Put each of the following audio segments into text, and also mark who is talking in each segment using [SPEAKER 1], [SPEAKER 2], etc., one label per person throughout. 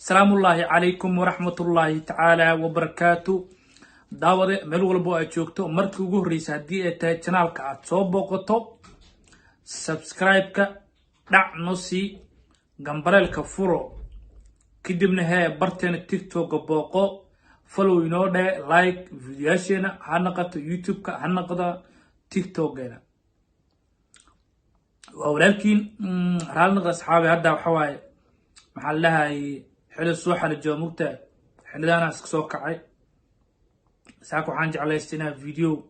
[SPEAKER 1] السلام الله عليكم ورحمة الله تعالى وبركاته. داود ملو والبو أجوكتو مركو جهريس هدي تاي channel كا تصوبو قطو سبسكرايب كا دع نصي جنبرال كفورو كدبنا هاي برتين التيك توك بوقو فولو ينودا لايك فيديوهاشينا هنقطة يوتيوب كا هنقطة تيك توك جينا ولكن رالنا أصحابي هدا وحواي محلها حل الصوحة للجواموكتا حل دانا اسكسو كعي ساكو حانج على استنا فيديو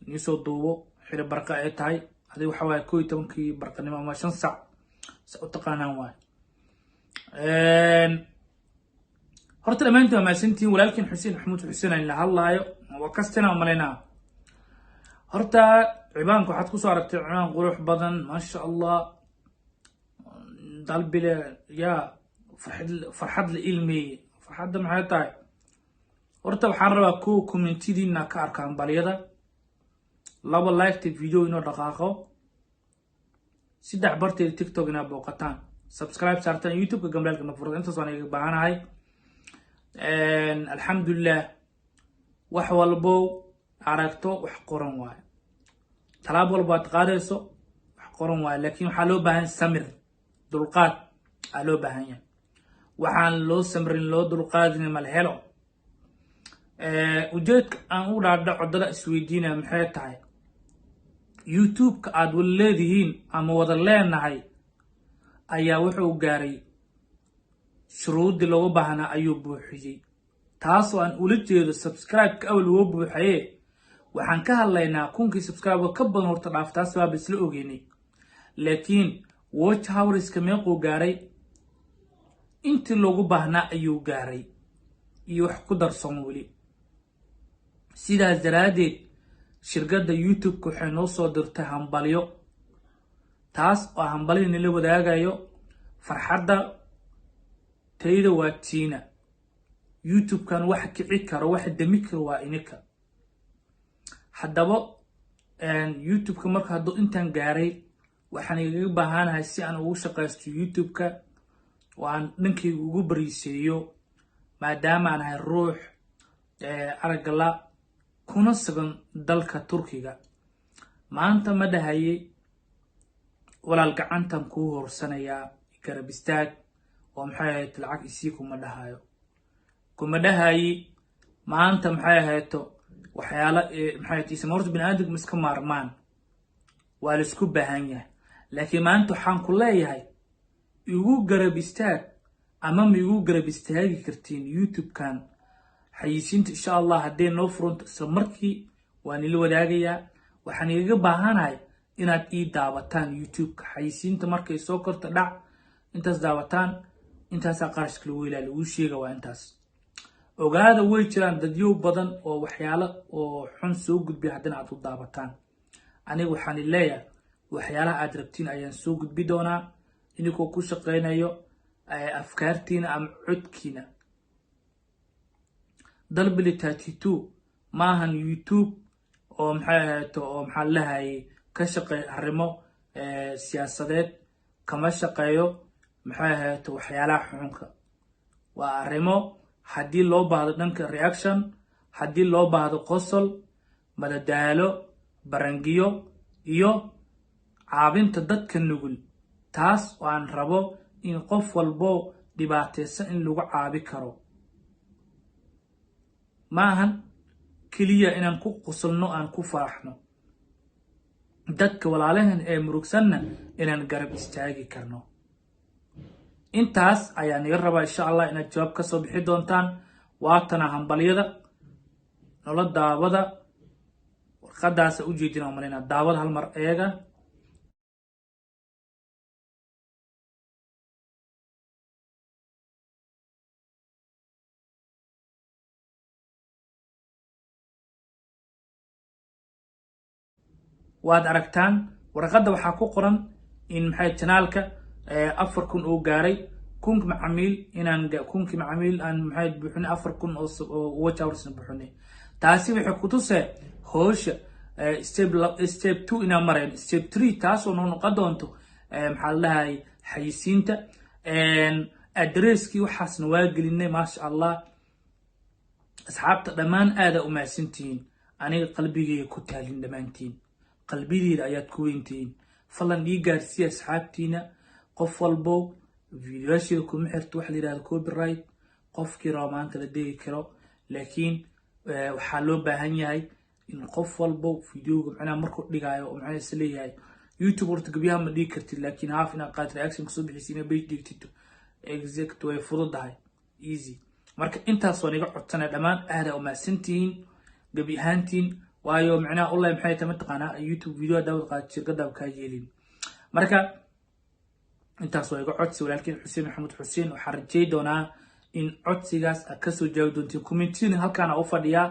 [SPEAKER 1] نيسو دوو حل برقا اي تاي هذي وحواي كوي تمكي برقا نما ما شنسع سأتقانا واي هرت الامانتو ما سنتين ولكن حسين حمود حسين إلا هالله وكستنا ومالينا هرتا عبانكو حتكو صارت عبان قروح بدن ما شاء الله قلبي يا فرحد العلمي فرحد محيطاي horta waxaan rabaa ku community-diina ka arkaan baliyada laba like video inoo dhaqaaqo saddex barteed TikTok ina booqataan subscribe saartaan YouTube-ka gambalka nafurada intaas waan iga baahanahay alxamdulillah wax walbo aragto wax qoran waay talaab walba aad qaadayso wax qoran waay laakiin waxa loo baahan samir dulqaad loo baahan yahay waxaan loo samrin loo dulqaadin mal helo ujeedka aan u dhaadhaco dada isweydiina maxay tahay YouTube-ka aad waleedihiin ama wada leenahay ayaa wuxuu gaaray shuruudii looga baahnaa ayuu buuxiyay taasoo aan ula jeedo subscribe-ka awal ugu buuxaye waxaan ka hadlaynaa kunkii subscribe ka badan horta dhaaftaas baa isla ogeynay laakiin watch hours-ka meequu gaaray intii loogu baahnaa ayuu gaaray iyo wax ku darsan weli sidaas daraadeed shirkadda YouTube-ka waxay noo soo dirtay hambalyo taas oo hambalyo nila wadaagayo farxadda tayda waa tiina YouTube-kan wax kici karo wax dami karo waa ininka haddaba YouTube-ka marka hadduu intaan gaaray waxaan igaga baahanahay si aan ugu shaqaysto YouTube-ka waan dhankayga ugu bariiseeyo maadaama aan ahay ruux aragala kuna sugan dalka Turkiga maanta ma dhahayay walaal gacantan ku horsanaya garab istaag oo maxay ahayd lacag isii kuma dhahayay maanta maxay ahayd waxyaalo maxay ahayd ismoorta bini'aadamku iska maarmaan waa la isku baahan yahay laakiin maanta waxaan ku leeyahay igu garab istaag ama ma igu garab istaagi kartiin YouTube-kan xayisiinta insha Allah haddii noo furanto isla markii waan ila wadaagayaa waxaan igaga baahanahay inaad ii daawataan YouTube-ka xayisiinta markay soo korto dhac intaas daawataan intaas qarashka lagu ilaaliyo uu sheega waa intaas ogaada way jiraan dadyo badan oo waxyaalo oo xun soo gudbiya haddana aad u daawataan aniga waxaan leeyahay waxyaalaha aad rabtiin ayaan soo gudbi doonaa inikoo ku shaqeynayo afkaartiina ama codkiina dalbili 32 maahan YouTube oo maxay ahayd oo maxaa lahaay ka shaqeey arrimo siyaasadeed kama shaqeeyo maxay ahayd waxyaalaha xunka waa arrimo haddii loo baahdo dhanka reaction haddii loo baahdo qosol madadaalo barangiyo iyo caabinta dadka nugul taas oo aan rabo in qof walbo dhibaataysan in lagu caabi karo maahan kaliya inaan ku qosolno aan ku faraxno dadka walaalahan ee murugsanna inaan garab istaagi karno intaas ayaan iga rabaa insha Allah inaad jawaab ka soo bixi doontaan waatana hambaliyada nolol daawada warqadaas u jeedina malina daawada hal mar eega waad aragtaan warqadda waxaa ku qoran in maxay channelka 4,000 oo gaaray kun macamiil inaan kunki macamiil aan maxay buuxin 4,000 oo watch hours buuxinay taasi waxay ku tusay hoosh step 2 ina mareen step 3 taas oo noqon doonto maxaa la haay xayisiinta adresskii waxaasna waa gelinay maasha allah asxaabta dhammaan aada u mahadsantihiin aniga qalbigayga ku taalin dhammaantiin qalbideeda ayaad ku weyntihiin fadlan ii gaarsiiya asxaabtiina qof walbo fiidiyoyaasheeda kuma xirto waxa la yidhahdo copyright qofkii raba maanta la dhigi karo laakiin waxaa loo baahan yahay in qof walbo fiidiyoga macnaha markuu dhigaayo oo macnaha is leeyahay youtube horta gabyaha ma dhigi kartid laakiin haaf inaad qaad reaction kasoo bixisa ina page dhigtid exact way fududahay easy marka intaas waan iga codsanay dhammaan aada u mahadsantihiin gabi ahaantiin waayo macnaha online maxay tahay mataqaanaa youtube video daawad qaad shirkada ka yeelin marka intaas waa iga codsi walaalkeen xuseen maxamed xuseen waxaan rajay doonaa in codsigaas aad kasoo jaabi doontiin commentina halkaana u fadhiyaa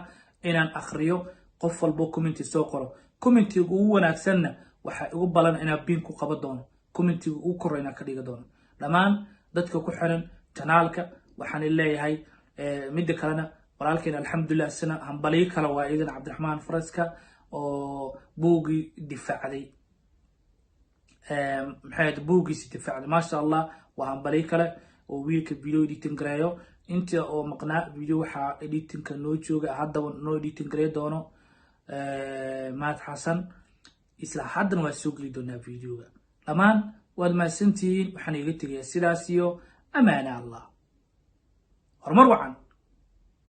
[SPEAKER 1] inaan akhriyo qof walbo commenti soo qoro commentiga ugu wanaagsanna waxaa igu balan inaan biin ku qaban doono commentiga ugu koreyna ka dhiga doono dhammaan dadka ku xiran kanaalka waxaan leeyahay midda kalena walaalkeen alxamdulillah sana hambaliyo kale waa idan cabdiraxmaan faraska oo buugii difaacday maxay buugiisi difaacday maasha allah waa hambaliyo kale oo wiilka video editing gareeyo inta oo maqnaa video waxaa editingka noo jooga haddaba noo editing gareey doono maad xasan isla haddana waa soo geli doonaa videoga dhammaan waad mahadsantihiin waxaan iga tegayaa sidaas iyo amaana allah horumar wacan